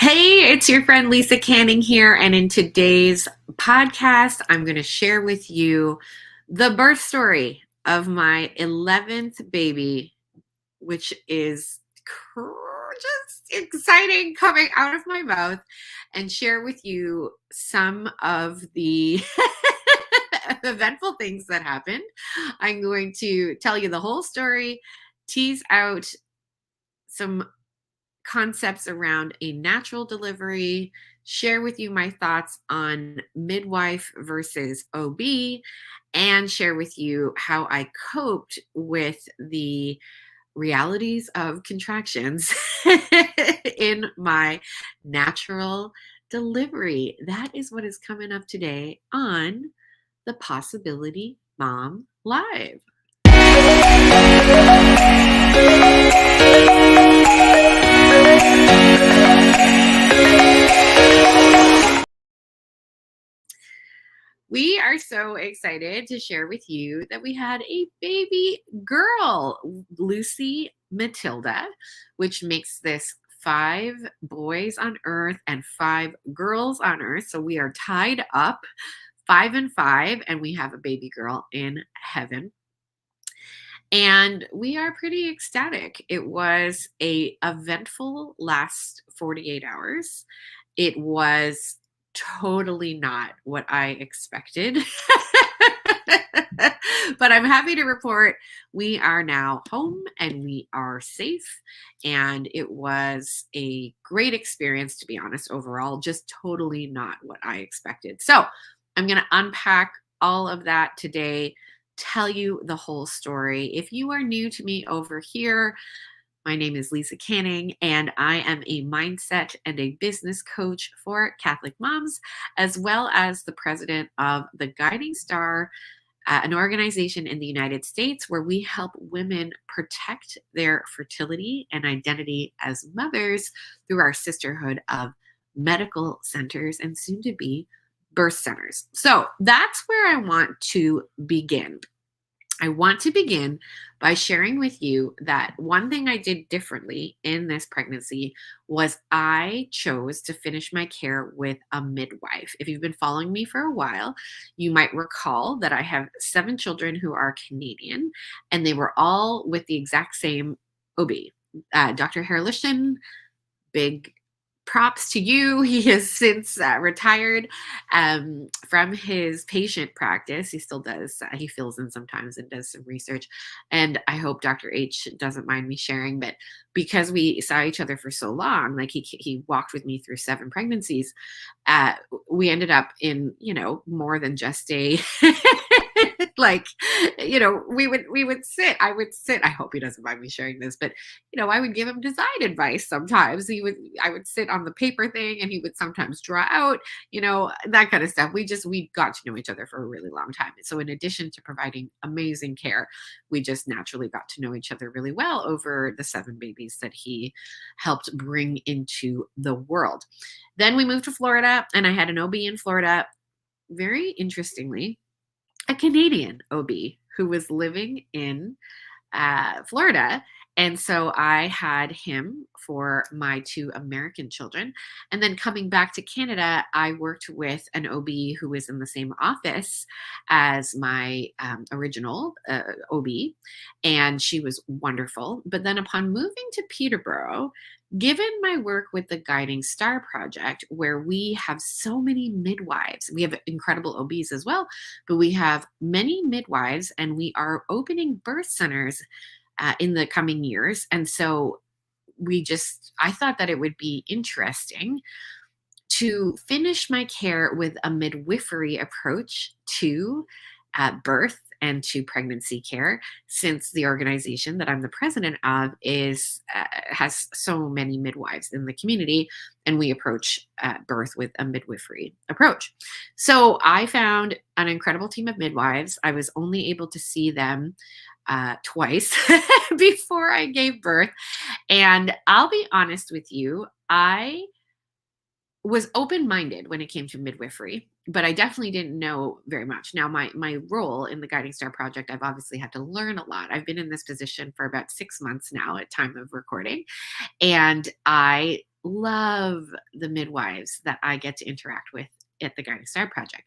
Hey, it's your friend Lisa Canning here, and in today's podcast, I'm going to share with you the birth story of my 11th baby, which is just exciting coming out of my mouth, and share with you some of the eventful things that happened. I'm going to tell you the whole story, tease out some concepts around a natural delivery, share with you my thoughts on midwife versus OB, and share with you how I coped with the realities of contractions in my natural delivery. That is what is coming up today on the Possibility Mom Live. We are so excited to share with you that we had a baby girl, Lucy Matilda, which makes this 5 boys on earth and 5 girls on earth. So we are tied up 5 and 5, and we have a baby girl in heaven. And we are pretty ecstatic. It was a eventful last 48 hours. It was totally not what I expected. But I'm happy to report we are now home and we are safe. And it was a great experience, to be honest, overall, just totally not what I expected. So I'm going to unpack all of that today, tell you the whole story. If you are new to me over here, my name is Lisa Canning, and I am a mindset and a business coach for Catholic moms, as well as the president of the Guiding Star, an organization in the United States where we help women protect their fertility and identity as mothers through our sisterhood of medical centers and soon to be birth centers. So that's where I want to begin. I want to begin by sharing with you that one thing I did differently in this pregnancy was I chose to finish my care with a midwife. If you've been following me for a while, you might recall that I have 7 children who are Canadian, and they were all with the exact same OB. Dr. Herrlichen, big props to you. He has since retired from his patient practice. He still does. He fills in sometimes and does some research. And I hope Dr. H doesn't mind me sharing, but because we saw each other for so long, like he walked with me through 7 pregnancies, we ended up in, more than just a like, we would sit, I hope he doesn't mind me sharing this, but I would give him design advice sometimes. I would sit on the paper thing and he would sometimes draw out, that kind of stuff. We got to know each other for a really long time. So in addition to providing amazing care, we just naturally got to know each other really well over the 7 babies that he helped bring into the world. Then we moved to Florida, and I had an OB in Florida. Very interestingly, a Canadian OB who was living in Florida. And so I had him for my 2 American children. And then coming back to Canada, I worked with an OB who was in the same office as my original OB. And she was wonderful. But then upon moving to Peterborough, given my work with the Guiding Star Project, where we have so many midwives, we have incredible OBs as well, but we have many midwives, and we are opening birth centers in the coming years. And so I thought that it would be interesting to finish my care with a midwifery approach to birth and to pregnancy care, since the organization that I'm the president of has so many midwives in the community, and we approach birth with a midwifery approach. So I found an incredible team of midwives. I was only able to see them twice before I gave birth, and I'll be honest with you, I was open-minded when it came to midwifery, but I definitely didn't know very much. Now, my role in the Guiding Star Project, I've obviously had to learn a lot. I've been in this position for about 6 months now at time of recording, and I love the midwives that I get to interact with at the Guiding Star Project.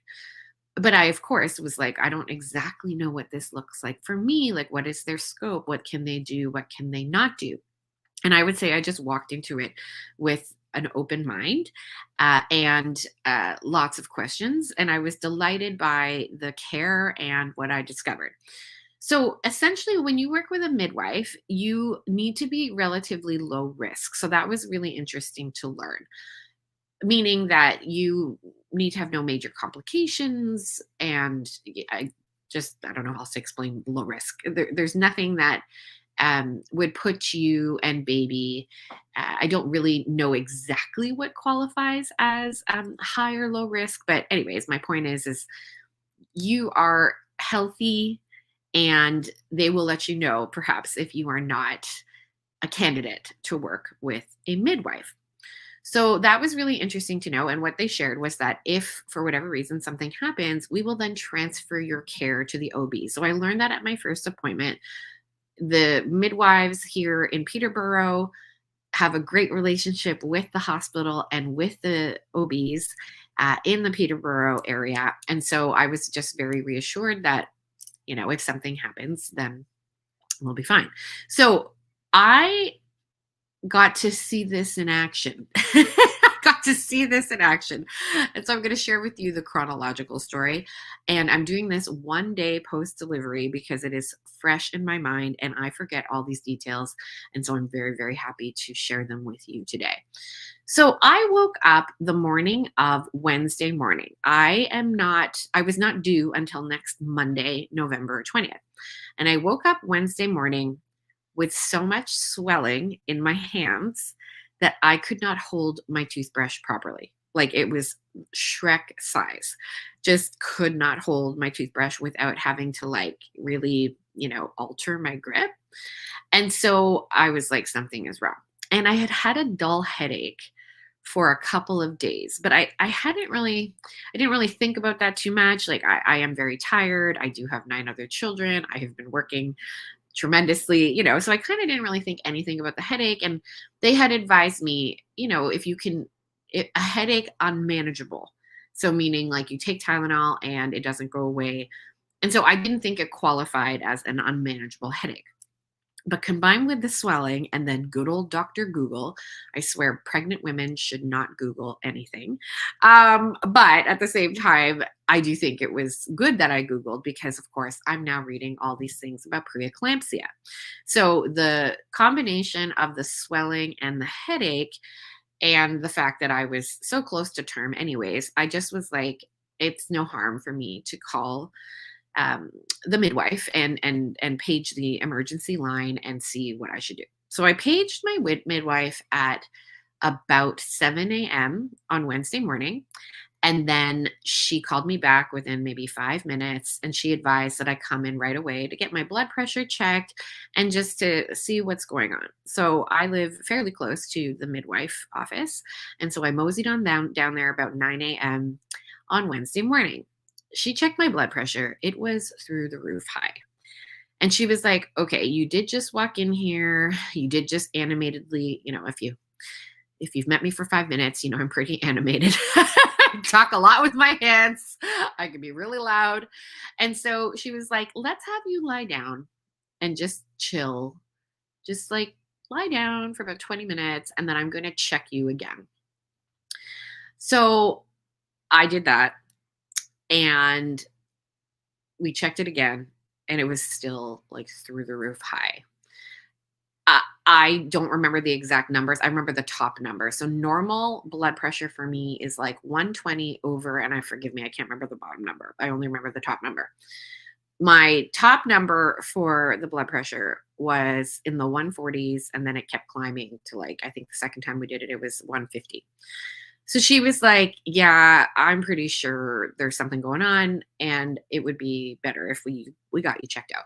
But I, of course, was like, I don't exactly know what this looks like for me. Like, what is their scope? What can they do? What can they not do? And I would say I just walked into it with an open mind and lots of questions. And I was delighted by the care and what I discovered. So essentially, when you work with a midwife, you need to be relatively low risk. So that was really interesting to learn, meaning that you need to have no major complications. And I don't know how else to explain low risk. There's nothing that would put you and baby. I don't really know exactly what qualifies as high or low risk, but anyways, my point is you are healthy, and they will let you know perhaps if you are not a candidate to work with a midwife. So that was really interesting to know. And what they shared was that if for whatever reason something happens, we will then transfer your care to the OB. So I learned that at my first appointment. The midwives here in Peterborough have a great relationship with the hospital and with the OBs in the Peterborough area. And so I was just very reassured that, if something happens, then we'll be fine. So I got to see this in action. I got to see this in action. And so I'm going to share with you the chronological story. And I'm doing this one day post delivery because it is fresh in my mind and I forget all these details. And so I'm very, very happy to share them with you today. So I woke up the morning of Wednesday morning. I was not due until next Monday, November 20th. And I woke up Wednesday morning with so much swelling in my hands that I could not hold my toothbrush properly. Like it was Shrek size. Just could not hold my toothbrush without having to really, alter my grip. And so I was like, something is wrong. And I had a dull headache for a couple of days, but I didn't really think about that too much. Like I am very tired. I do have 9 other children. I have been working tremendously, so I kind of didn't really think anything about the headache. And they had advised me, if you can, a headache unmanageable. So meaning like you take Tylenol and it doesn't go away. And so I didn't think it qualified as an unmanageable headache. But combined with the swelling and then good old Dr. Google, I swear pregnant women should not Google anything. But at the same time, I do think it was good that I Googled because, of course, I'm now reading all these things about preeclampsia. So the combination of the swelling and the headache and the fact that I was so close to term anyways, I just was like, it's no harm for me to call the midwife and page the emergency line and see what I should do. So I paged my midwife at about 7 a.m. on Wednesday morning. And then she called me back within maybe 5 minutes and she advised that I come in right away to get my blood pressure checked and just to see what's going on. So I live fairly close to the midwife office. And so I moseyed on down there about 9 a.m. on Wednesday morning. She checked my blood pressure. It was through the roof high. And she was like, okay, you did just walk in here. You did just animatedly, if you've met me for 5 minutes, I'm pretty animated. I talk a lot with my hands. I can be really loud. And so she was like, let's have you lie down and just chill. Just lie down for about 20 minutes. And then I'm going to check you again. So I did that. And we checked it again, and it was still through the roof high. I don't remember the exact numbers. I remember the top number. So normal blood pressure for me is 120 over, and forgive me, I can't remember the bottom number. I only remember the top number. My top number for the blood pressure was in the 140s, and then it kept climbing to I think the second time we did it, it was 150. So she was like, yeah, I'm pretty sure there's something going on and it would be better if we got you checked out.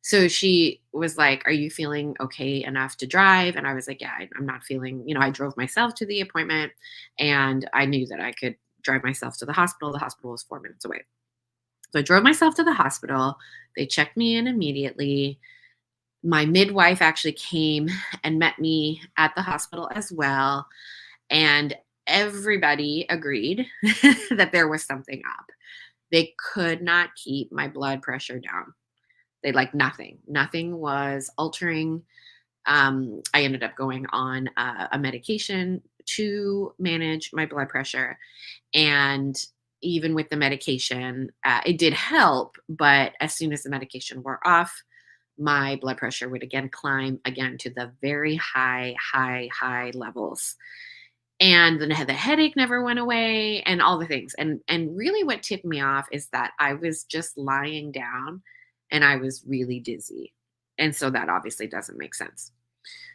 So she was like, are you feeling okay enough to drive? And I was like, yeah, I'm not feeling, I drove myself to the appointment and I knew that I could drive myself to the hospital. The hospital was 4 minutes away. So I drove myself to the hospital. They checked me in immediately. My midwife actually came and met me at the hospital as well. And everybody agreed that there was something up. They could not keep my blood pressure down. They like nothing was altering. I ended up going on a medication to manage my blood pressure. And even with the medication, it did help. But as soon as the medication wore off, my blood pressure would again climb again to the very high levels. And then the headache never went away and all the things. And really what tipped me off is that I was just lying down and I was really dizzy. And so that obviously doesn't make sense.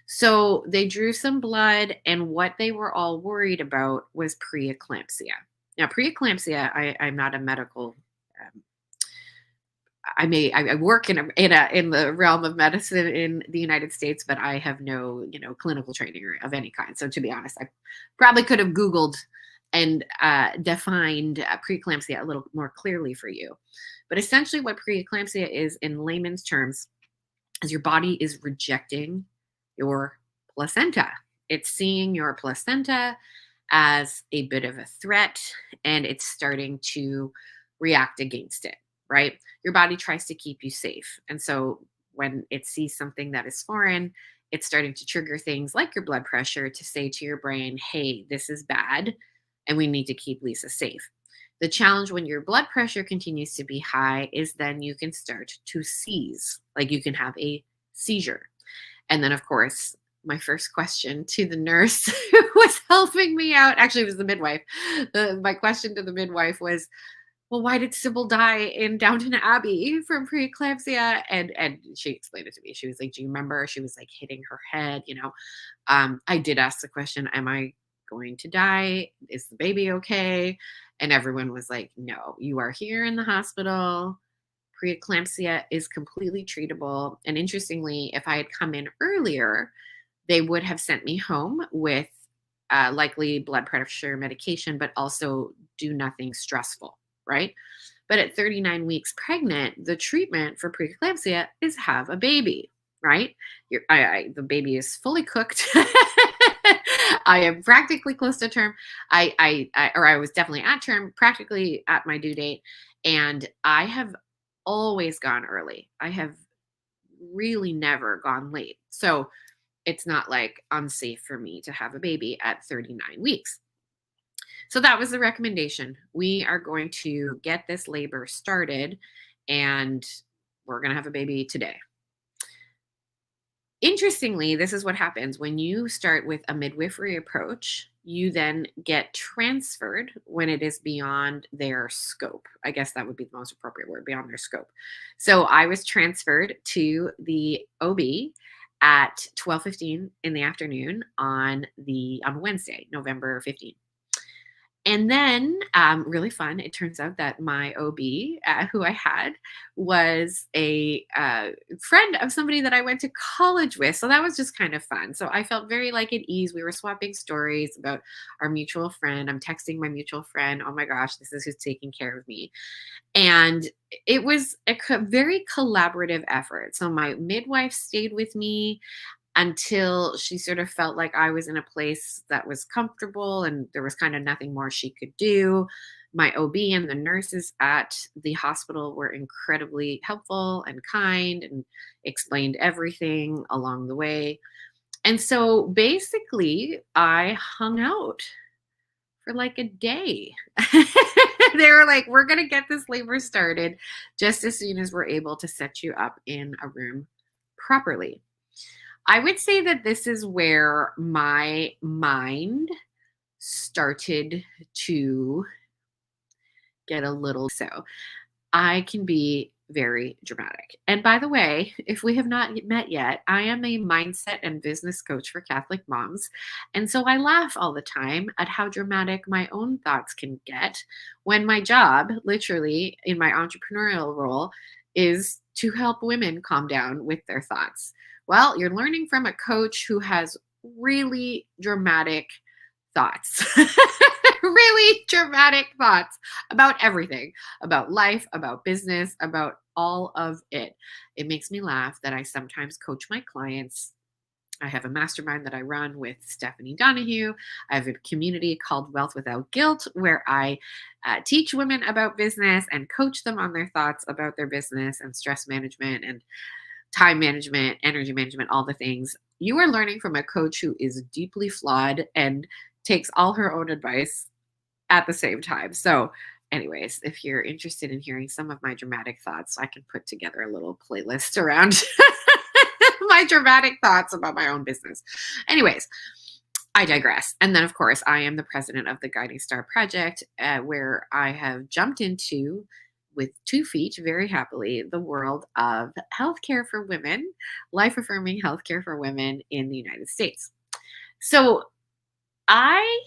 So they drew some blood, and what they were all worried about was preeclampsia. Now, preeclampsia, I'm not a medical. Um, I work in the realm of medicine in the United States, but I have no clinical training of any kind. So to be honest, I probably could have Googled and defined preeclampsia a little more clearly for you. But essentially, what preeclampsia is in layman's terms is your body is rejecting your placenta. It's seeing your placenta as a bit of a threat, and it's starting to react against it, right? Your body tries to keep you safe. And so when it sees something that is foreign, it's starting to trigger things like your blood pressure to say to your brain, hey, this is bad, and we need to keep Lisa safe. The challenge when your blood pressure continues to be high is then you can start to seize, like you can have a seizure. And then, of course, my first question to the nurse who was helping me out, actually, it was the midwife. My question to the midwife was, well, why did Sybil die in Downton Abbey from preeclampsia? And she explained it to me. She was like, do you remember? She was like hitting her head. I did ask the question, am I going to die? Is the baby okay? And everyone was like, no, you are here in the hospital. Preeclampsia is completely treatable. And interestingly, if I had come in earlier, they would have sent me home with likely blood pressure medication, but also do nothing stressful, right? But at 39 weeks pregnant, the treatment for preeclampsia is have a baby, right? The baby is fully cooked. I am practically close to term. I was definitely at term, practically at my due date, and I have always gone early. I have really never gone late. So it's not like unsafe for me to have a baby at 39 weeks. So that was the recommendation. We are going to get this labor started and we're going to have a baby today. Interestingly, this is what happens when you start with a midwifery approach. You then get transferred when it is beyond their scope. I guess that would be the most appropriate word, beyond their scope. So I was transferred to the OB at 12:15 in the afternoon on Wednesday, November 15th. And then, really fun, it turns out that my OB, who I had, was a friend of somebody that I went to college with. So that was just kind of fun. So I felt very like at ease. We were swapping stories about our mutual friend. I'm texting my mutual friend, oh my gosh, this is who's taking care of me. And it was a very collaborative effort. So my midwife stayed with me until she sort of felt like I was in a place that was comfortable and there was kind of nothing more she could do. My OB and the nurses at the hospital were incredibly helpful and kind and explained everything along the way. And so basically, I hung out for like a day. They were like, we're going to get this labor started just as soon as we're able to set you up in a room properly. I would say that this is where my mind started to get a little so. I can be very dramatic. And by the way, if we have not met yet, I am a mindset and business coach for Catholic moms. And so I laugh all the time at how dramatic my own thoughts can get when my job, literally in my entrepreneurial role, is to help women calm down with their thoughts. Well, you're learning from a coach who has really dramatic thoughts. really dramatic thoughts about everything, about life, about business, about all of it. It makes me laugh that I sometimes coach my clients. I have a mastermind that I run with Stephanie Donahue. I have a community called Wealth Without Guilt where I teach women about business and coach them on their thoughts about their business and stress management and time management, energy management, all the things. You are learning from a coach who is deeply flawed and takes all her own advice at the same time. So, anyways, if you're interested in hearing some of my dramatic thoughts, I can put together a little playlist around my dramatic thoughts about my own business. Anyways, I digress. And then, of course, I am the president of the Guiding Star Project, where I have jumped into with 2 feet very happily the world of healthcare for women, life affirming healthcare for women in the United States. So, I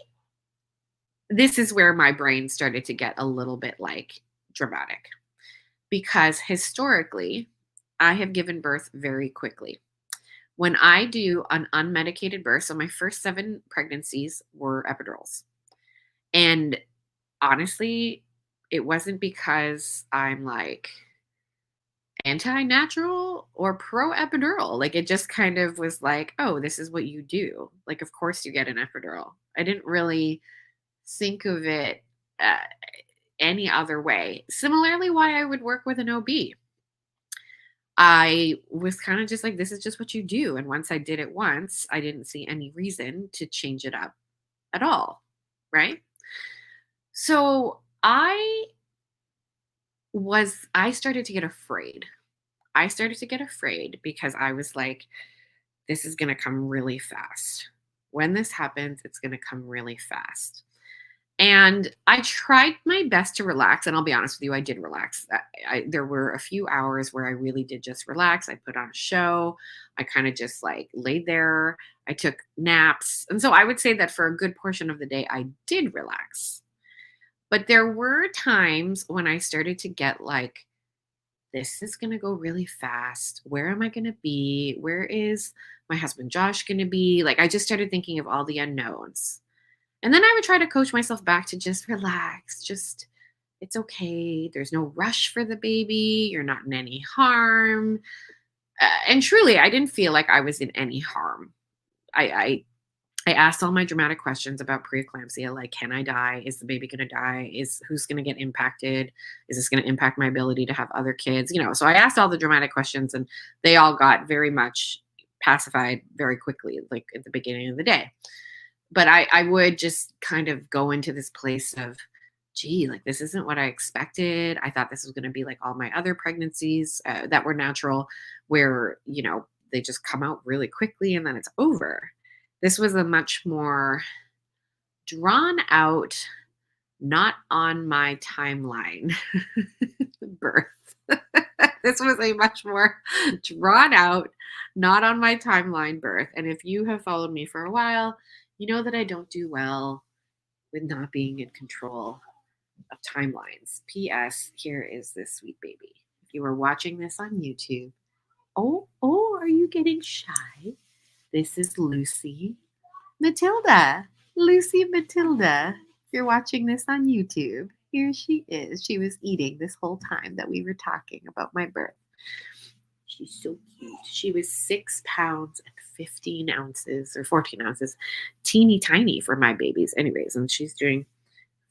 this is where my brain started to get a little bit like dramatic because historically, I have given birth very quickly. When I do an unmedicated birth, so my first 7 pregnancies were epidurals. And honestly, it wasn't because I'm like anti-natural or pro epidural. Like it just kind of was like, oh, this is what you do. Like, of course you get an epidural. I didn't really think of it uh, any other way. Similarly, why I would work with an OB. I was kind of just like, this is just what you do. And once I did it once, I didn't see any reason to change it up at all. Right. So I started to get afraid. I started to get afraid because I was like, this is going to come really fast. When this happens, it's going to come really fast. And I tried my best to relax, and I'll be honest with you, I did relax. There were a few hours where I really did just relax. I put on a show. I kind of just like laid there. I took naps. And so I would say that for a good portion of the day, I did relax. But there were times when I started to get like, this is going to go really fast. Where am I going to be? Where is my husband Josh going to be? Like, I just started thinking of all the unknowns. And then I would try to coach myself back to just relax, just it's okay. There's no rush for the baby. You're not in any harm. And truly, I didn't feel like I was in any harm. I asked all my dramatic questions about preeclampsia, like, can I die? Is the baby going to die? Is who's going to get impacted? Is this going to impact my ability to have other kids? So I asked all the dramatic questions, and they all got very much pacified very quickly, like at the beginning of the day. But I would just kind of go into this place of, gee, like this isn't what I expected. I thought this was going to be like all my other pregnancies that were natural, where, they just come out really quickly and then it's over. This was a much more drawn out, not on my timeline birth. This was a much more drawn out, not on my timeline birth. And if you have followed me for a while, you know that I don't do well with not being in control of timelines. P.S. Here is this sweet baby. If you are watching this on YouTube, oh, are you getting shy? This is Lucy Matilda. Lucy Matilda. If you're watching this on YouTube, here she is. She was eating this whole time that we were talking about my birth. She's so cute. She was 6 pounds and 15 ounces or 14 ounces, teeny tiny for my babies. Anyways, and she's doing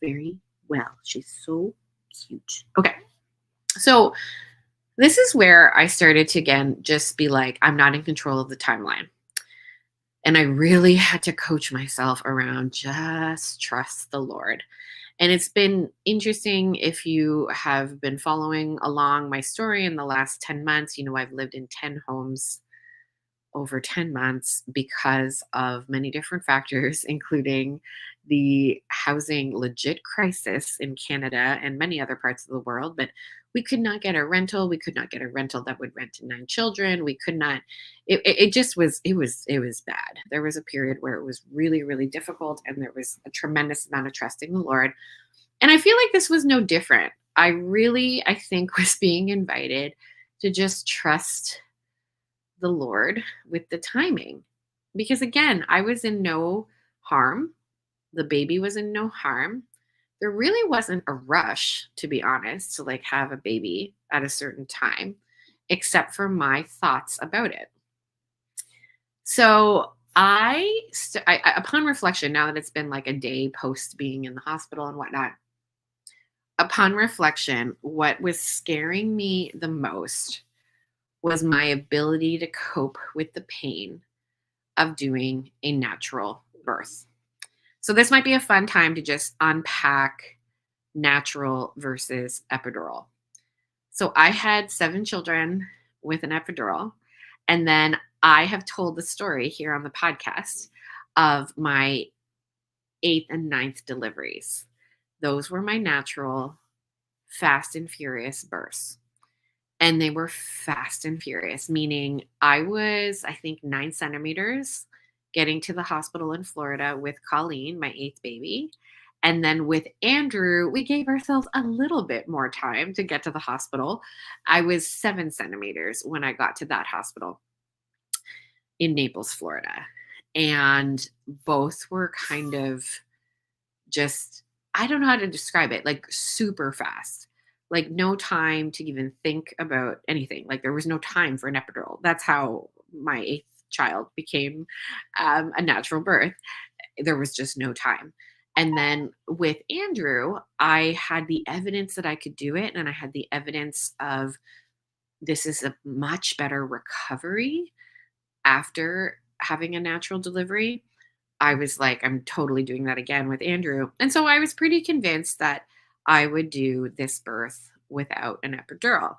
very well. She's so cute. Okay. So this is where I started to, again, just be like, I'm not in control of the timeline. And I really had to coach myself around just trust the Lord. And it's been interesting if you have been following along my story in the last 10 months. I've lived in 10 homes over 10 months because of many different factors, including the housing legit crisis in Canada and many other parts of the world. But we could not get a rental. We could not get a rental that would rent to 9 children. We could not, it just was, it was bad. There was a period where it was really, really difficult. And there was a tremendous amount of trusting the Lord. And I feel like this was no different. I think was being invited to just trust the Lord with the timing. Because again, I was in no harm. The baby was in no harm. There really wasn't a rush, to be honest, to like have a baby at a certain time, except for my thoughts about it. So upon reflection, now that it's been like a day post being in the hospital and whatnot, upon reflection, what was scaring me the most was my ability to cope with the pain of doing a natural birth. So this might be a fun time to just unpack natural versus epidural. So I had 7 children with an epidural, and then I have told the story here on the podcast of my 8th and ninth deliveries. Those were my natural, fast and furious births. And they were fast and furious, meaning I was, I think, 9 centimeters getting to the hospital in Florida with Colleen, my 8th baby. And then with Andrew, we gave ourselves a little bit more time to get to the hospital. I was 7 centimeters when I got to that hospital in Naples, Florida. And both were kind of just, I don't know how to describe it, like super fast. Like no time to even think about anything. Like there was no time for an epidural. That's how my 8th child became a natural birth. There was just no time. And then with Andrew, I had the evidence that I could do it. And I had the evidence of this is a much better recovery after having a natural delivery. I was like, I'm totally doing that again with Andrew. And so I was pretty convinced that I would do this birth without an epidural.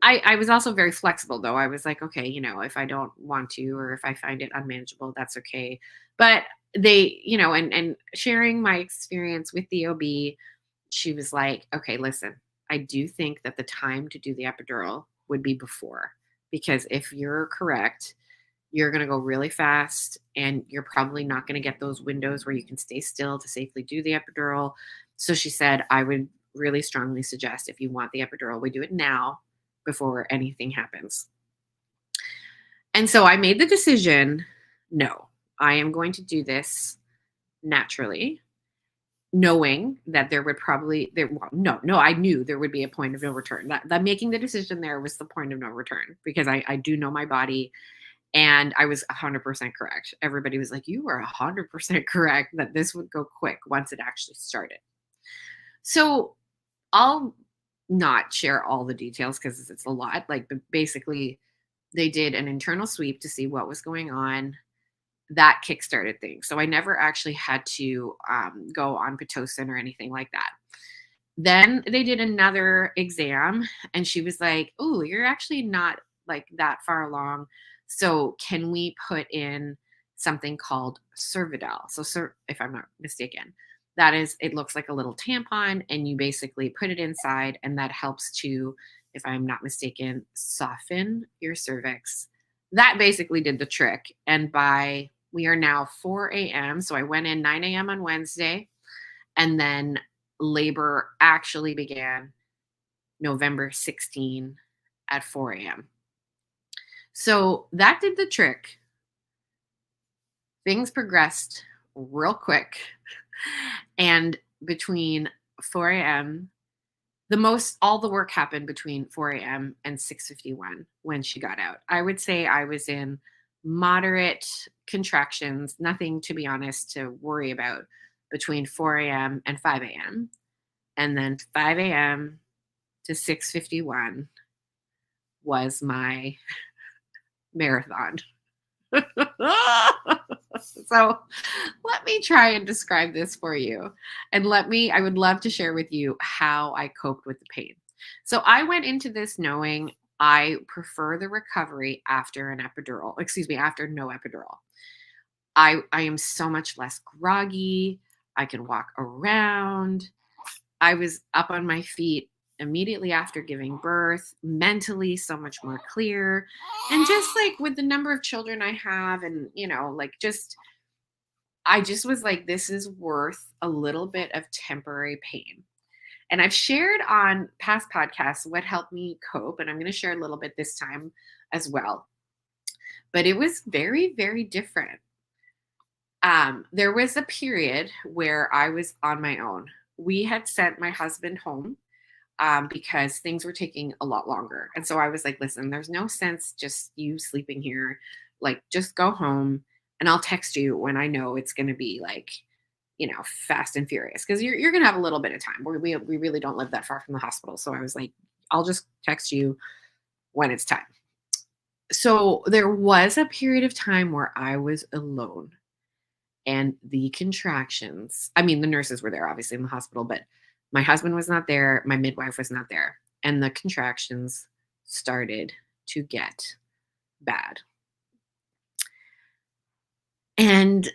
I was also very flexible though. I was like, okay, if I don't want to, or if I find it unmanageable, that's okay. But they, and sharing my experience with the OB, she was like, okay, listen, I do think that the time to do the epidural would be before, because if you're correct, you're going to go really fast and you're probably not going to get those windows where you can stay still to safely do the epidural. So she said, I would really strongly suggest if you want the epidural, we do it now before anything happens. And so I made the decision, no, I am going to do this naturally, knowing that there would probably I knew there would be a point of no return. That making the decision there was the point of no return, because I do know my body. And I was 100% correct. Everybody was like, you were 100% correct that this would go quick once it actually started. So I'll not share all the details because it's a lot. Like, but basically, they did an internal sweep to see what was going on. That kickstarted things. So I never actually had to go on Pitocin or anything like that. Then they did another exam and she was like, oh, you're actually not like that far along. So can we put in something called Cervidil? So if I'm not mistaken, that is, it looks like a little tampon and you basically put it inside and that helps to, if I'm not mistaken, soften your cervix. That basically did the trick. And we are now 4 a.m. So I went in 9 a.m. on Wednesday, and then labor actually began November 16 at 4 a.m. So that did the trick. Things progressed real quick. And between 4 a.m., all the work happened between 4 a.m. and 6:51 when she got out. I would say I was in moderate contractions, nothing, to be honest, to worry about between 4 a.m. and 5 a.m. And then 5 a.m. to 6:51 was my marathon. So let me try and describe this for you. And I would love to share with you how I coped with the pain. So I went into this knowing I prefer the recovery after after no epidural. I am so much less groggy. I can walk around. I was up on my feet immediately after giving birth, mentally so much more clear. And just like with the number of children I have, and, I just was like, this is worth a little bit of temporary pain. And I've shared on past podcasts what helped me cope, and I'm going to share a little bit this time as well. But it was very, very different. There was a period where I was on my own. We had sent my husband home because things were taking a lot longer. And so I was like, listen, there's no sense just you sleeping here. Like, just go home and I'll text you when I know it's going to be like, fast and furious. Cause you're going to have a little bit of time. We really don't live that far from the hospital. So I was like, I'll just text you when it's time. So there was a period of time where I was alone and the contractions, I mean, the nurses were there obviously in the hospital, but my husband was not there, my midwife was not there, and the contractions started to get bad. And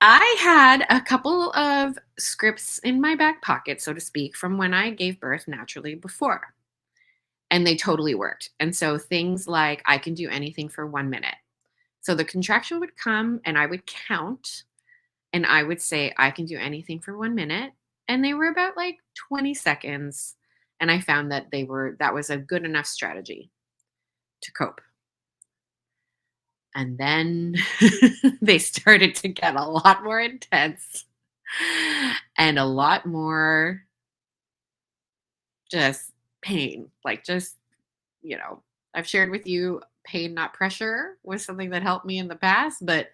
I had a couple of scripts in my back pocket, so to speak, from when I gave birth naturally before, and they totally worked. And so things like I can do anything for 1 minute. So the contraction would come and I would count and I would say, I can do anything for 1 minute. And they were about like 20 seconds. And I found that that was a good enough strategy to cope. And then they started to get a lot more intense and a lot more just pain. Like, just, you know, I've shared with you pain, not pressure, was something that helped me in the past, but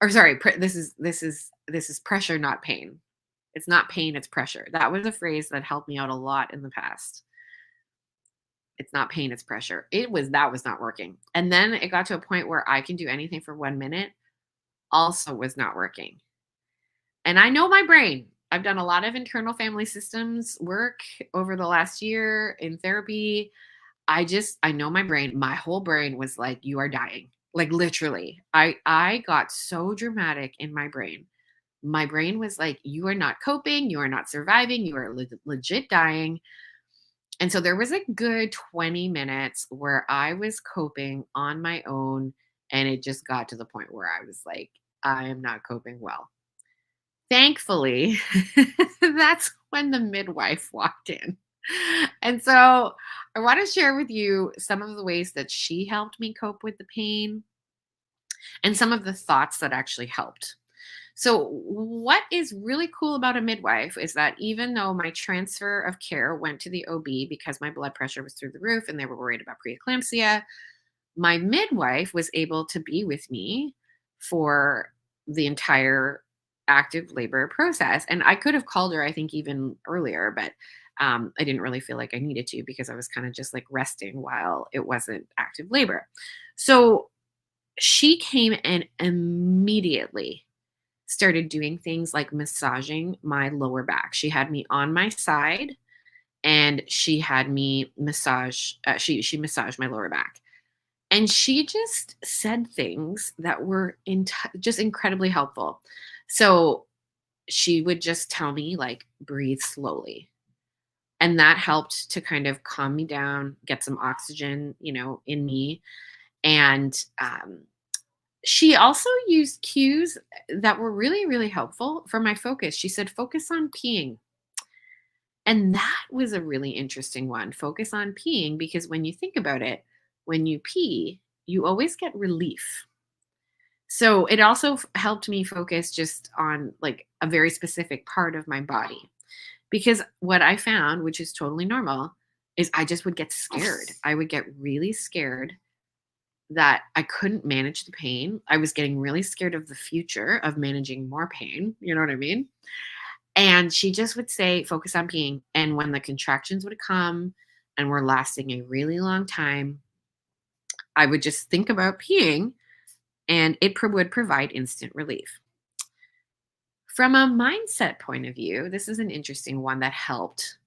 or sorry, this is pressure, not pain. It's not pain, it's pressure. That was a phrase that helped me out a lot in the past. It's not pain, it's pressure. That was not working. And then it got to a point where I can do anything for 1 minute also was not working. And I know my brain. I've done a lot of internal family systems work over the last year in therapy. I know my brain. My whole brain was like, you are dying. Like, literally. I got so dramatic in my brain. My brain was like, you are not coping, you are not surviving, you are legit dying. And so there was a good 20 minutes where I was coping on my own. And it just got to the point where I was like, I am not coping well. Thankfully, that's when the midwife walked in. And so I want to share with you some of the ways that she helped me cope with the pain and some of the thoughts that actually helped. So, what is really cool about a midwife is that even though my transfer of care went to the OB because my blood pressure was through the roof and they were worried about preeclampsia, my midwife was able to be with me for the entire active labor process. And I could have called her, I think, even earlier, but I didn't really feel like I needed to because I was kind of just like resting while it wasn't active labor. So she came and immediately started doing things like massaging my lower back. She had me on my side and she had me massage, she massaged my lower back. And she just said things that were just incredibly helpful. So she would just tell me, like, breathe slowly. And that helped to kind of calm me down, get some oxygen, in me. And she also used cues that were really, really helpful for my focus. She said, focus on peeing. And that was a really interesting one. Focus on peeing, because when you think about it, when you pee, you always get relief. So it also helped me focus just on like a very specific part of my body. Because what I found, which is totally normal, is I just would get scared. I would get really scared that I couldn't manage the pain. I was getting really scared of the future of managing more pain. You know what I mean? And she just would say, focus on peeing. And when the contractions would come and were lasting a really long time, I would just think about peeing and it would provide instant relief. From a mindset point of view, this is an interesting one that helped.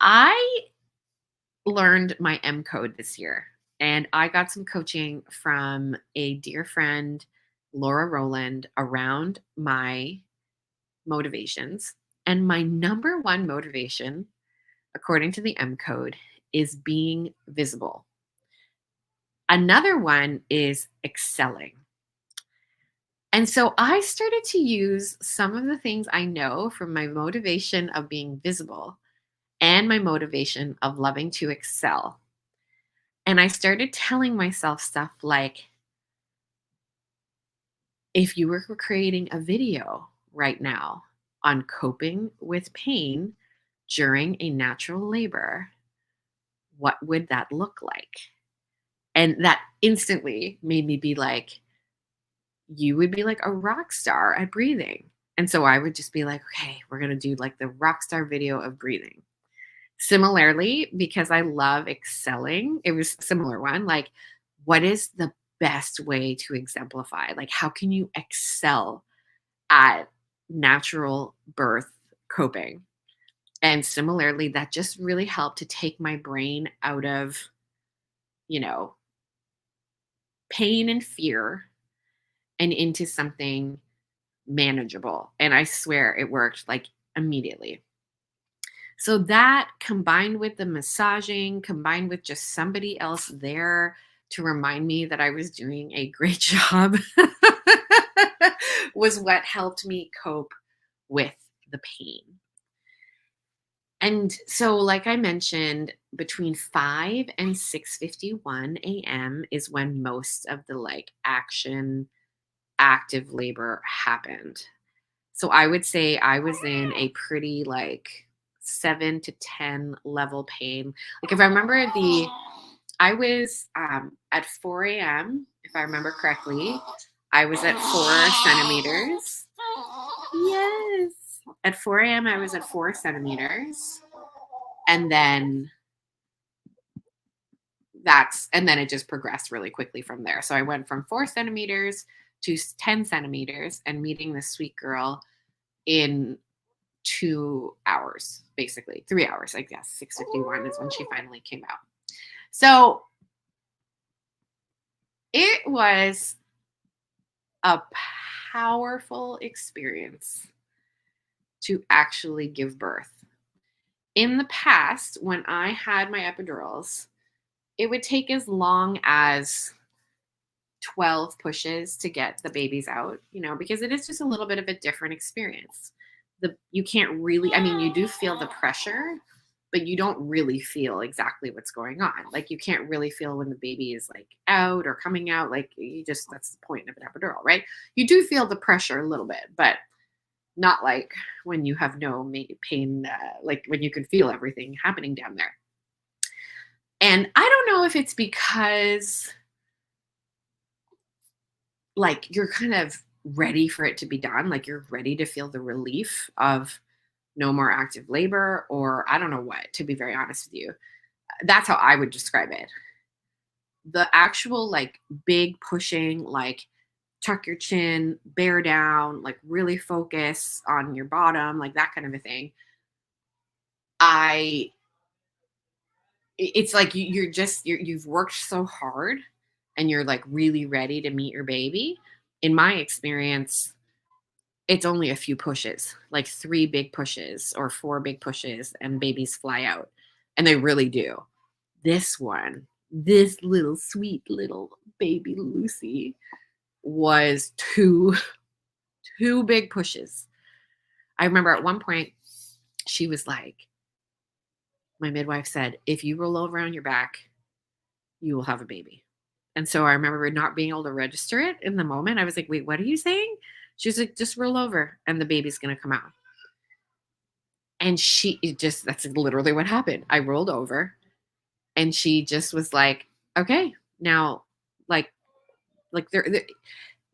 I learned my M code this year and I got some coaching from a dear friend, Laura Rowland, around my motivations. And my number one motivation, according to the M code, is being visible. Another one is excelling. And so I started to use some of the things I know from my motivation of being visible and my motivation of loving to excel. And I started telling myself stuff like, If you were creating a video right now on coping with pain during a natural labor, what would that look like? And that instantly made me be like, you would be like a rock star at breathing. And so I would just be like, okay, we're going to do like the rock star video of breathing. Similarly, because I love excelling, it was a similar one. Like, what is the best way to exemplify? Like, how can you excel at natural birth coping? And similarly, that just really helped to take my brain out of, you know, pain and fear and into something manageable. And I swear it worked like immediately. So that combined with the massaging, combined with just somebody else there to remind me that I was doing a great job was what helped me cope with the pain. And so, like I mentioned, between 5 and 6:51 a.m. is when most of the like active labor happened. So I would say I was in a pretty like 7 to 10 level pain. Like if I remember I was at 4 a.m. If I remember correctly, I was at 4 centimeters. Yes. At 4 a.m. I was at 4 centimeters. And then and then it just progressed really quickly from there. So I went from 4 centimeters to 10 centimeters and meeting this sweet girl in 2 hours, basically 3 hours, I guess. 6:51 is when she finally came out. So it was a powerful experience to actually give birth. In the past, when I had my epidurals, it would take as long as 12 pushes to get the babies out, because it is just a little bit of a different experience. You can't really, I mean, you do feel the pressure, but you don't really feel exactly what's going on. Like you can't really feel when the baby is like out or coming out. Like that's the point of an epidural, right? You do feel the pressure a little bit, but not like when you have no pain, like when you can feel everything happening down there. And I don't know if it's because like you're kind of ready for it to be done, like you're ready to feel the relief of no more active labor, or I don't know what, to be very honest with you. That's how I would describe it. The actual like big pushing, like tuck your chin, bear down, like really focus on your bottom, like that kind of a thing. It's like you've worked so hard and you're like really ready to meet your baby. In my experience, it's only a few pushes, like 3 big pushes or 4 big pushes, and babies fly out. And they really do. This little sweet little baby Lucy was two big pushes. I remember at one point she was like, my midwife said, if you roll over on your back, you will have a baby. And so I remember not being able to register it in the moment. I was like, wait, what are you saying? She was like, just roll over and the baby's going to come out. And that's literally what happened. I rolled over and she just was like, okay, now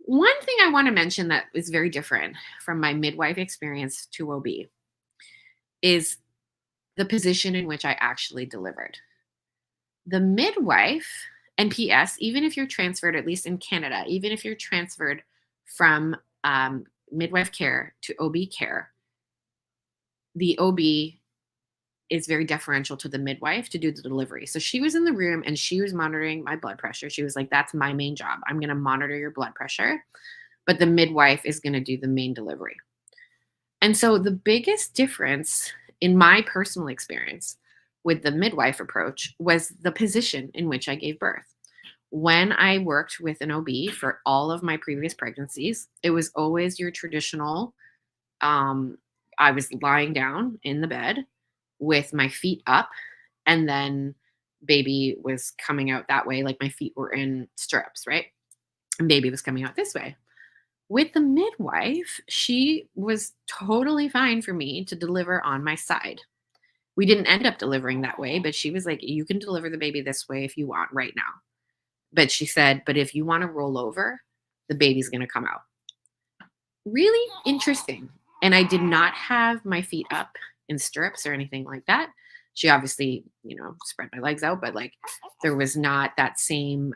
one thing I want to mention that is very different from my midwife experience to OB is the position in which I actually delivered. The midwife, and PS, even if you're transferred, at least in Canada, even if you're transferred from midwife care to OB care, the OB is very deferential to the midwife to do the delivery. So she was in the room and she was monitoring my blood pressure. She was like, that's my main job. I'm going to monitor your blood pressure, but the midwife is going to do the main delivery. And so the biggest difference in my personal experience with the midwife approach was the position in which I gave birth. When I worked with an OB for all of my previous pregnancies, it was always your traditional, I was lying down in the bed with my feet up, and then baby was coming out that way. Like my feet were in stirrups, right? And baby was coming out this way. With the midwife, she was totally fine for me to deliver on my side. We didn't end up delivering that way, but she was like, "You can deliver the baby this way if you want right now." But she said, "But if you want to roll over, the baby's going to come out." Really interesting. And I did not have my feet up in stirrups or anything like that. She obviously, spread my legs out, but like there was not that same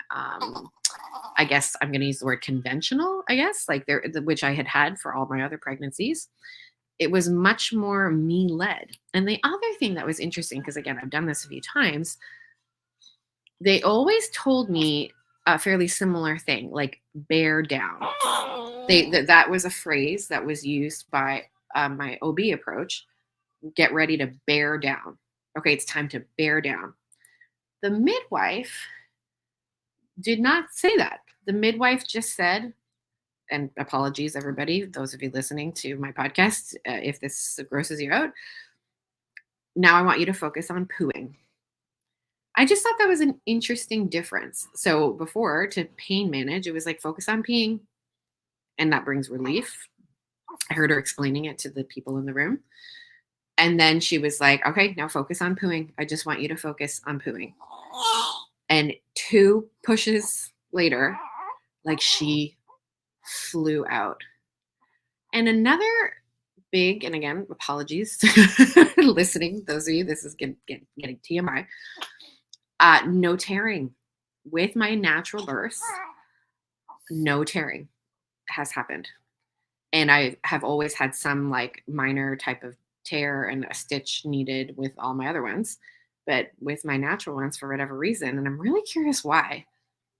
I guess I'm going to use the word conventional, I guess, like which I had for all my other pregnancies. It was much more me led. And the other thing that was interesting, because again, I've done this a few times, they always told me a fairly similar thing, like bear down. That was a phrase that was used by my OB approach. Get ready to bear down. Okay, it's time to bear down. The midwife did not say that. The midwife just said, and apologies, everybody, those of you listening to my podcast, if this grosses you out, now I want you to focus on pooing. I just thought that was an interesting difference. So before, to pain manage, it was like focus on peeing, and that brings relief. I heard her explaining it to the people in the room. And then she was like, okay, now focus on pooing. I just want you to focus on pooing. And 2 pushes later, like she flew out. And another big, and again, apologies listening, those of you, this is getting TMI, no tearing. With my natural births, no tearing has happened. And I have always had some like minor type of tear and a stitch needed with all my other ones. But with my natural ones, for whatever reason, and I'm really curious why,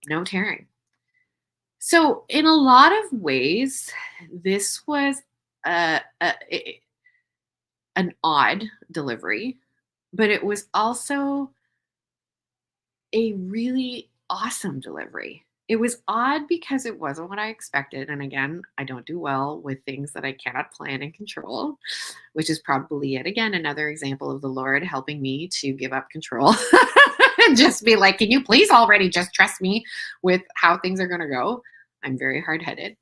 no tearing. So in a lot of ways, this was an odd delivery, but it was also a really awesome delivery. It was odd because it wasn't what I expected. And again, I don't do well with things that I cannot plan and control, which is probably yet again another example of the Lord helping me to give up control and just be like, can you please already just trust me with how things are going to go? I'm very hard-headed.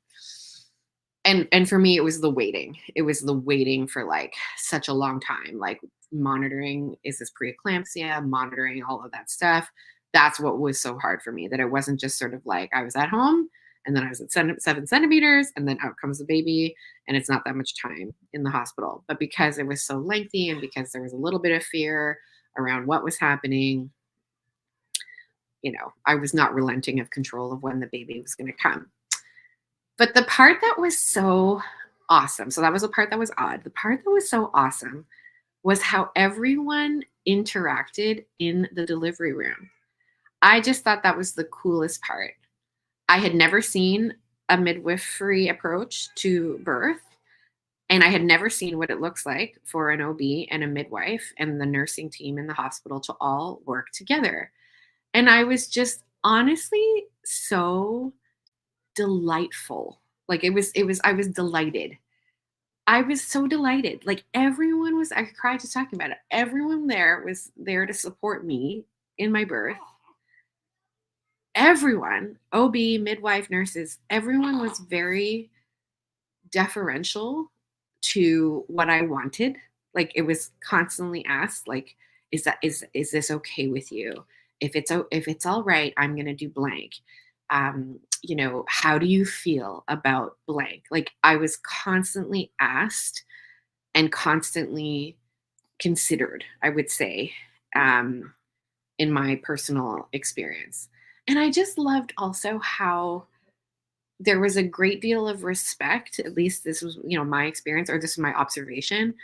And for me, it was the waiting. It was the waiting for like such a long time, like monitoring, is this preeclampsia, monitoring all of that stuff. That's what was so hard for me, that it wasn't just sort of like I was at home and then I was at 7 centimeters and then out comes the baby and it's not that much time in the hospital. But because it was so lengthy and because there was a little bit of fear around what was happening, I was not relenting of control of when the baby was going to come. But the part that was so awesome, so that was the part that was odd. The part that was so awesome was how everyone interacted in the delivery room. I just thought that was the coolest part. I had never seen a midwifery approach to birth, and I had never seen what it looks like for an OB and a midwife and the nursing team in the hospital to all work together. And I was just honestly so delightful. Like I was delighted. I was so delighted. Like everyone was, I cried just talking about it. Everyone there was there to support me in my birth. Everyone, OB, midwife, nurses, everyone was very deferential to what I wanted. Like it was constantly asked, like, is this okay with you? If it's all right, I'm gonna do blank. How do you feel about blank? Like I was constantly asked and constantly considered, I would say, in my personal experience. And I just loved also how there was a great deal of respect, at least this was, my experience, or this is my observation,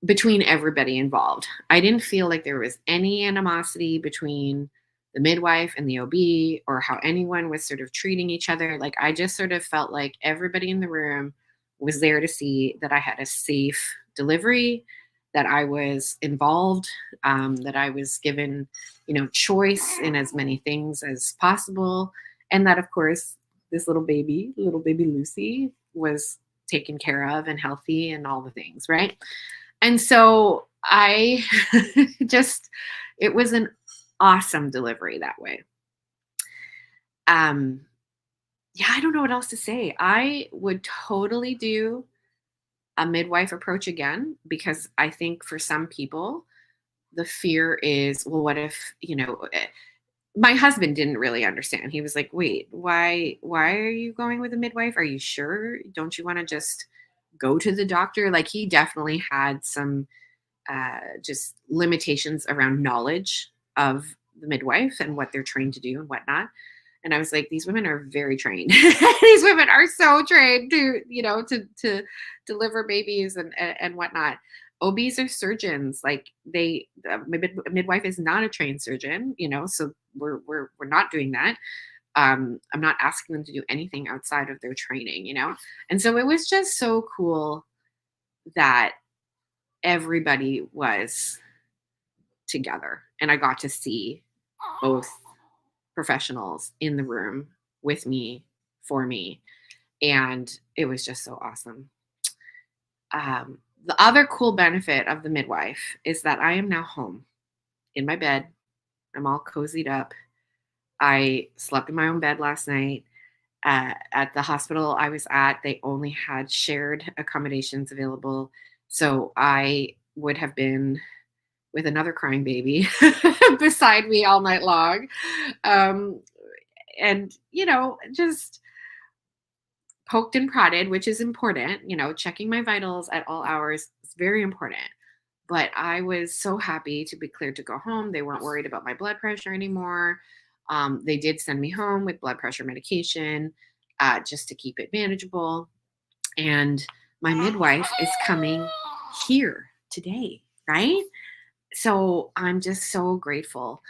between everybody involved. I didn't feel like there was any animosity between the midwife and the OB or how anyone was sort of treating each other. Like I just sort of felt like everybody in the room was there to see that I had a safe delivery, that I was involved, that I was given, choice in as many things as possible. And that, of course, this little baby Lucy, was taken care of and healthy and all the things, right? And so I it was an awesome delivery that way. Yeah, I don't know what else to say. I would totally do a midwife approach again because I think for some people, the fear is, well, what if, my husband didn't really understand. He was like, "Wait, why are you going with a midwife? Are you sure? Don't you want to just go to the doctor?" Like he definitely had some just limitations around knowledge of the midwife and what they're trained to do and whatnot. And I was like, these women are very trained. These women are so trained to, to deliver babies and whatnot. OBs are surgeons. Like a midwife is not a trained surgeon, so we're not doing that. I'm not asking them to do anything outside of their training, And so it was just so cool that everybody was together and I got to see both professionals in the room with me, for me, and it was just so awesome. The other cool benefit of the midwife is that I am now home in my bed. I'm all cozied up. I slept in my own bed last night. At the hospital I was at, they only had shared accommodations available. So I would have been with another crying baby beside me all night long. Um, and, just poked and prodded, which is important, checking my vitals at all hours is very important. But I was so happy to be cleared to go home. They weren't worried about my blood pressure anymore. They did send me home with blood pressure medication just to keep it manageable. And my midwife is coming here today, right? So I'm just so grateful.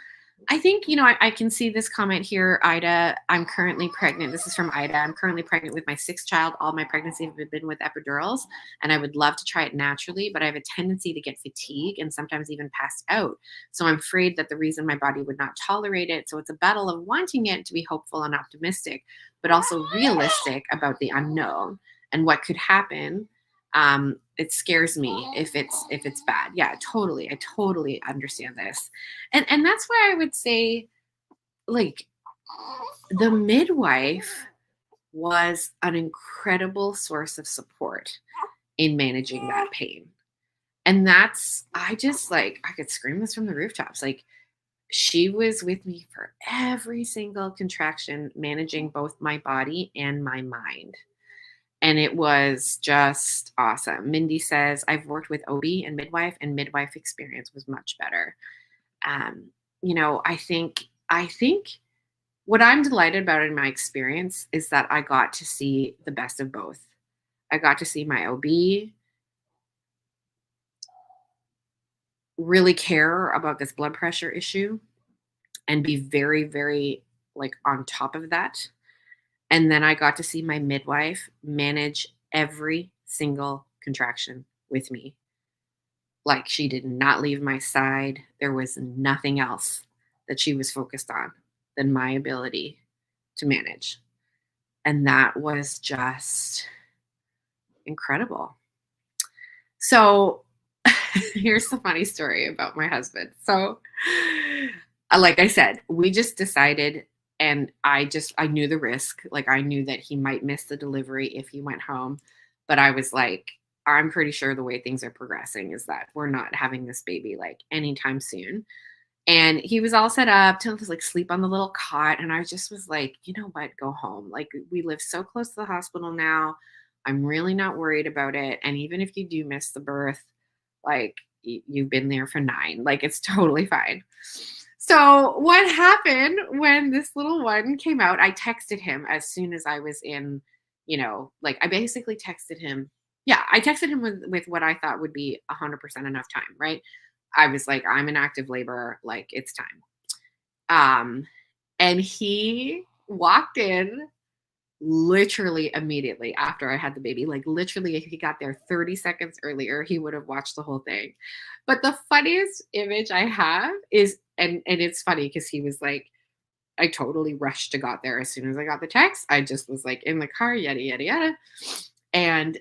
I think, I can see this comment here, Ida. I'm currently pregnant. This is from Ida. I'm currently pregnant with my sixth child. All my pregnancy have been with epidurals, and I would love to try it naturally, but I have a tendency to get fatigue and sometimes even pass out. So I'm afraid that the reason my body would not tolerate it. So it's a battle of wanting it to be hopeful and optimistic, but also realistic about the unknown and what could happen. It scares me if it's bad. Yeah, totally. I totally understand this. And that's why I would say, like, the midwife was an incredible source of support in managing that pain. And that's, I just like, I could scream this from the rooftops. Like, she was with me for every single contraction, managing both my body and my mind. And it was just awesome. Mindy says, I've worked with OB and midwife experience was much better. Um, I think what I'm delighted about in my experience is that I got to see the best of both. I got to see my OB really care about this blood pressure issue and be very, very like on top of that. And then I got to see my midwife manage every single contraction with me. Like she did not leave my side. There was nothing else that she was focused on than my ability to manage. And that was just incredible. So here's the funny story about my husband. So, like I said, we just decided, and I knew the risk. Like I knew that he might miss the delivery if he went home. But I was like, I'm pretty sure the way things are progressing is that we're not having this baby like anytime soon. And he was all set up to like sleep on the little cot. And I just was like, you know what, go home. Like we live so close to the hospital now. I'm really not worried about it. And even if you do miss the birth, like you've been there for 9, like it's totally fine. So what happened when this little one came out? I texted him as soon as I was in, like I basically texted him. Yeah, I texted him with what I thought would be 100% enough time, right? I was like, I'm in active labor, like it's time. And he walked in literally immediately after I had the baby. Like literally, if he got there 30 seconds earlier, he would have watched the whole thing. But the funniest image I have is, and it's funny because he was like, I totally rushed to got there as soon as I got the text. I just was like in the car, yada yada yada. And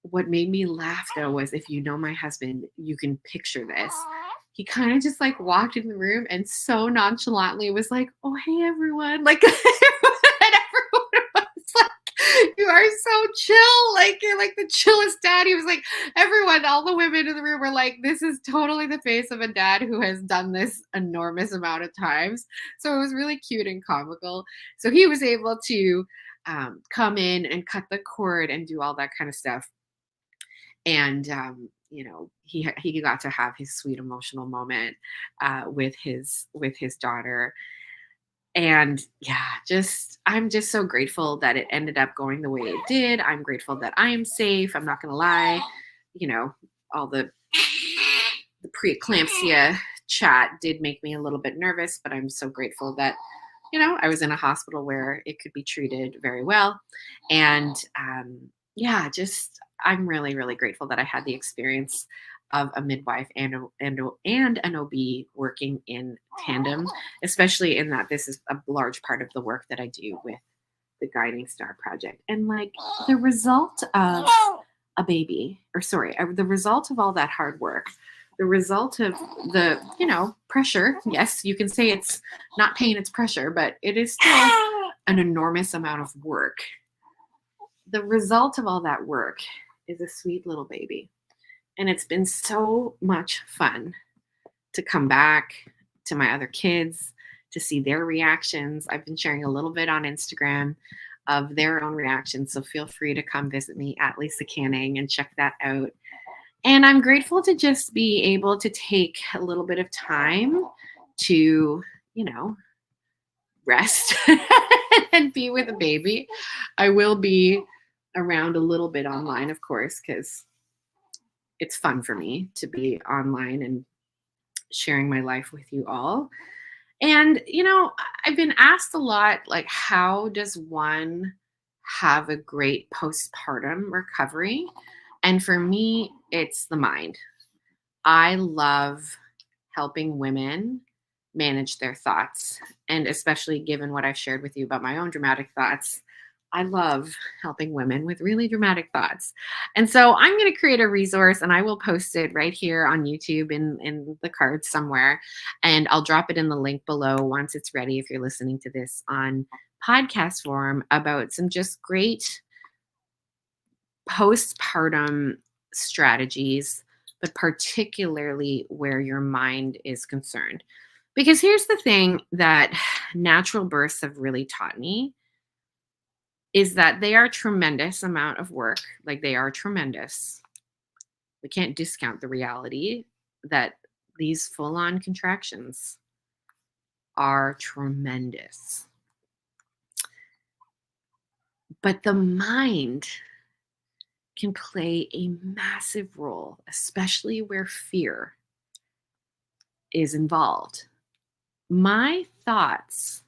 what made me laugh though was, if you know my husband, you can picture this. He kind of just like walked in the room and so nonchalantly was like, "Oh, hey everyone." Like and are so chill. Like, you're like the chillest dad. He was like, everyone, all the women in the room were like, this is totally the face of a dad who has done this enormous amount of times. So it was really cute and comical. So he was able to come in and cut the cord and do all that kind of stuff. And he got to have his sweet emotional moment with his daughter. And yeah, I'm just so grateful that it ended up going the way it did. I'm grateful that I am safe. I'm not gonna lie. All the preeclampsia chat did make me a little bit nervous, but I'm so grateful that I was in a hospital where it could be treated very well. And just I'm really, really grateful that I had the experience of a midwife and an OB working in tandem, especially in that this is a large part of the work that I do with the Guiding Star Project. And like the result of a baby, or sorry, the result of all that hard work, the result of the, pressure. Yes, you can say it's not pain, it's pressure, but it is still an enormous amount of work. The result of all that work is a sweet little baby. And it's been so much fun to come back to my other kids, to see their reactions. I've been sharing a little bit on Instagram of their own reactions. So feel free to come visit me at Lisa Canning and check that out. And I'm grateful to just be able to take a little bit of time to, rest and be with a baby. I will be around a little bit online, of course, because it's fun for me to be online and sharing my life with you all. And, I've been asked a lot, like, how does one have a great postpartum recovery? And for me, it's the mind. I love helping women manage their thoughts. And especially given what I've shared with you about my own dramatic thoughts, I love helping women with really dramatic thoughts. And so I'm going to create a resource and I will post it right here on YouTube in the cards somewhere. And I'll drop it in the link below once it's ready if you're listening to this on podcast form, about some just great postpartum strategies, but particularly where your mind is concerned. Because here's the thing that natural births have really taught me is that they are a tremendous amount of work. Like, they are tremendous. We can't discount the reality that these full-on contractions are tremendous. But the mind can play a massive role, especially where fear is involved. My thoughts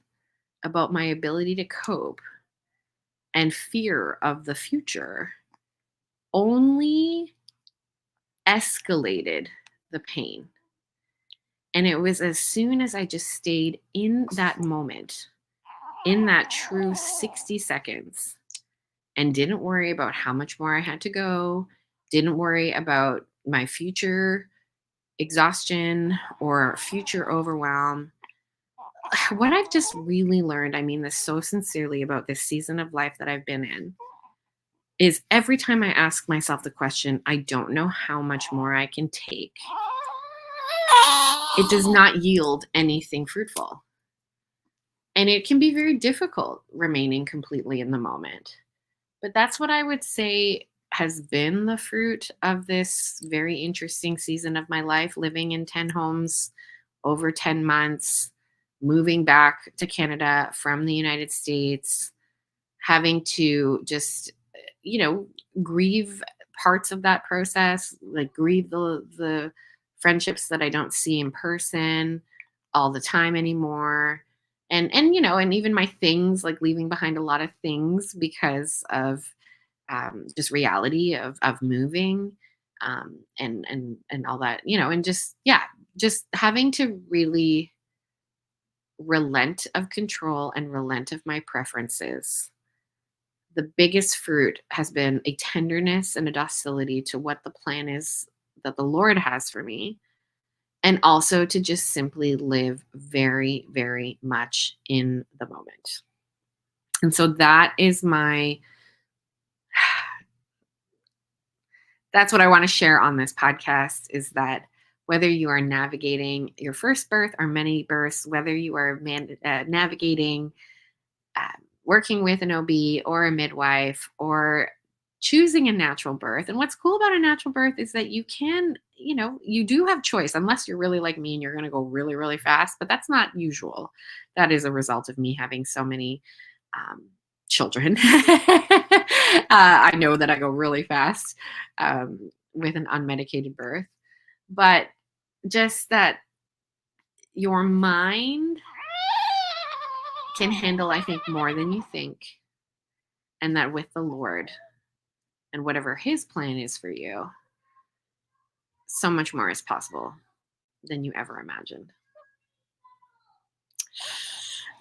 about my ability to cope and fear of the future only escalated the pain. And it was as soon as I just stayed in that moment, in that true 60 seconds, and didn't worry about how much more I had to go, didn't worry about my future exhaustion or future overwhelm. What I've just really learned, I mean this so sincerely, about this season of life that I've been in, is every time I ask myself the question, I don't know how much more I can take, it does not yield anything fruitful. And it can be very difficult remaining completely in the moment. But that's what I would say has been the fruit of this very interesting season of my life, living in 10 homes over 10 months, moving back to Canada from the United States, having to just, grieve parts of that process, like grieve the friendships that I don't see in person all the time anymore. And even my things, like leaving behind a lot of things because of just reality of moving, and all that, and just having to really relent of control and relent of my preferences. The biggest fruit has been a tenderness and a docility to what the plan is that the Lord has for me, and also to just simply live very, very much in the moment. And so that is my that's what I want to share on this podcast, is that whether you are navigating your first birth or many births, whether you are navigating uh, working with an OB or a midwife or choosing a natural birth. And what's cool about a natural birth is that you can, you do have choice, unless you're really like me and you're going to go really, really fast, but that's not usual. That is a result of me having so many um, children. I know that I go really fast with an unmedicated birth, but just that your mind can handle, I think, more than you think. And that with the Lord and whatever his plan is for you, so much more is possible than you ever imagined.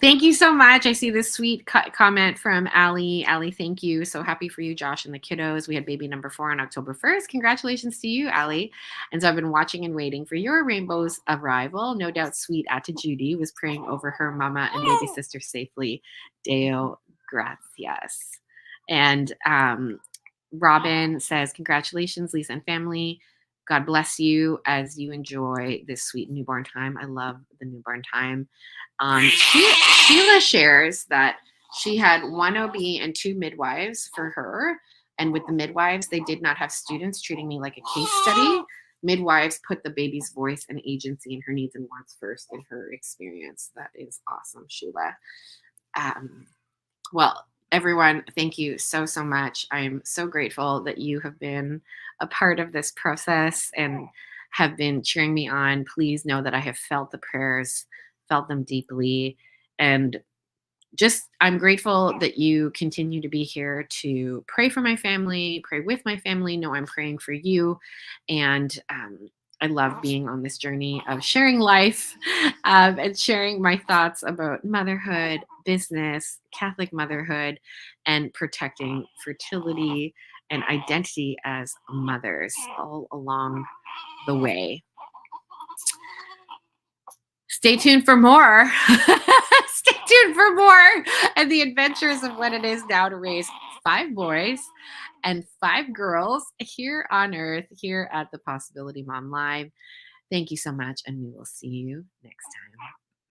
Thank you so much. I see this sweet comment from Allie. Allie, thank you. So happy for you, Josh, and the kiddos. We had baby number 4 on October 1st. Congratulations to you, Allie. And so I've been watching and waiting for your rainbow's arrival. No doubt sweet Auntie Judy was praying over her mama and baby sister safely. Deo gracias. And Robin says, congratulations, Lisa and family. God bless you as you enjoy this sweet newborn time. I love the newborn time. Sheila shares that she had 1 OB and 2 midwives for her. And with the midwives, they did not have students treating me like a case study. Midwives put the baby's voice and agency and her needs and wants first in her experience. That is awesome, Sheila. Well, everyone, thank you so, so much. I'm so grateful that you have been a part of this process and have been cheering me on. Please know that I have felt the prayers, felt them deeply. And just, I'm grateful that you continue to be here to pray for my family, pray with my family. Know I'm praying for you. And I love being on this journey of sharing life and sharing my thoughts about motherhood, business, Catholic motherhood, and protecting fertility and identity as mothers all along the way. Stay tuned for more. Stay tuned for more and the adventures of what it is now to raise 5 boys and 5 girls here on Earth, here at the Possibility Mom Live. Thank you so much, and we will see you next time.